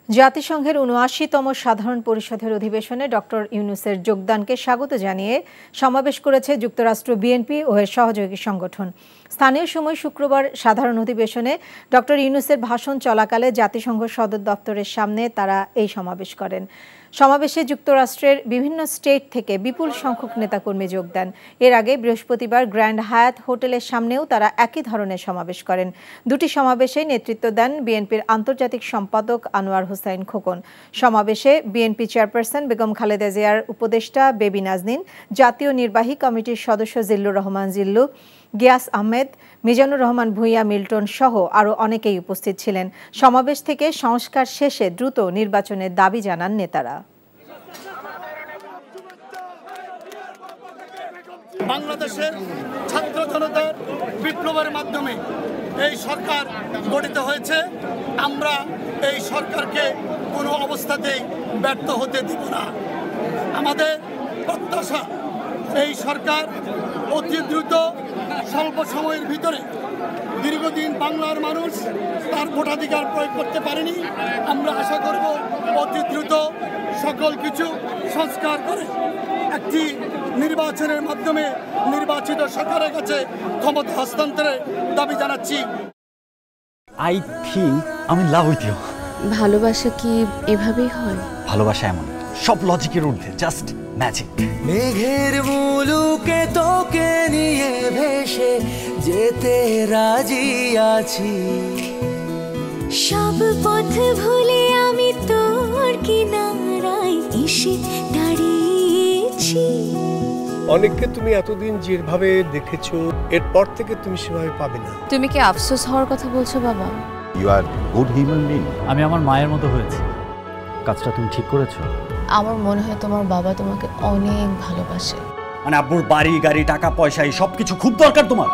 জাতিসংঘের ৭৯তম সাধারণ পরিষদের অধিবেশনে ডক্টর ইউনূসের যোগদানকে স্বাগত জানিয়ে সমাবেশ করেছে যুক্তরাষ্ট্র বিএনপি ও এর সহযোগী সংগঠন। স্থানীয় সময় শুক্রবার সাধারণ অধিবেশনে ডক্টর ইউনূসের ভাষণ চলাকালে জাতিসংঘ সদর দপ্তরের সামনে তারা এই সমাবেশ করেন। সমাবেশে যুক্তরাষ্ট্রের বিভিন্ন স্টেট থেকে বিপুল সংখ্যক নেতাকর্মী যোগ দেন। এর আগে বৃহস্পতিবার গ্র্যান্ড হায়াত হোটেলের সামনেও তারা একই ধরনের সমাবেশ করেন। দুটি সমাবেশেই নেতৃত্ব দেন বিএনপির আন্তর্জাতিক সম্পাদক আনোয়ার হোসাইন খোকন। সমাবেশে বিএনপি চেয়ারপারসন বেগম খালেদা জিয়ার উপদেষ্টা বেবি নাজনীন, জাতীয় নির্বাহী কমিটির সদস্য জিল্লুর রহমান জিল্লু, গিয়াস আহমেদ, মিজানুর রহমান ভূঁইয়া মিল্টন সহ আরও অনেকেই উপস্থিত ছিলেন। সমাবেশ থেকে সংস্কার শেষে দ্রুত নির্বাচনের দাবি জানান নেতারা। বাংলাদেশের ছাত্র জনতার বিপ্লবের মাধ্যমে এই সরকার গঠিত হয়েছে। আমরা এই সরকারকে কোনো অবস্থাতেই ব্যর্থ হতে দিব না। আমাদের প্রত্যাশা এই সরকার অতি দ্রুত স্বল্প সময়ের ভিতরে দীর্ঘদিন বাংলার মানুষ তার ভোটাধিকার প্রয়োগ করতে পারেনি। আমরা আশা করব অতি দ্রুত সকল কিছু সংস্কার করে একটি নির্বাচনের মাধ্যমে নির্বাচিত সরকারের কাছে ক্ষমতা হস্তান্তরের দাবি জানাচ্ছি। আই থিংক আমি ইন লাভ উইথ ইউ। ভালোবাসা কি এভাবেই হয়? ভালোবাসা এমন সব লজিকের ঊর্ধ্বে, জাস্ট ম্যাজিক। মেঘের মুলুকে তোকে নিয়ে ভেসে যেতে রাজি আছি, সব পথ ভুলে আমি তোর কিনারায় এসে দাঁড়িয়েছি। অনেককে তুমি এতদিন যেভাবে দেখেছো এরপর থেকে তুমি সেভাবে পাবে না। তুমি কি আফসোস হওয়ার কথা বলছো বাবা? You are good human being. আমি আমার মায়ের মতো হয়েছি। কাজটা তুমি ঠিক করেছো। আমার মনে হয় তোমার বাবা তোমাকে অনেক ভালোবাসে। মানে আব্বুর বাড়ি গাড়ি টাকা পয়সা এই সব কিছু খুব দরকার তোমার।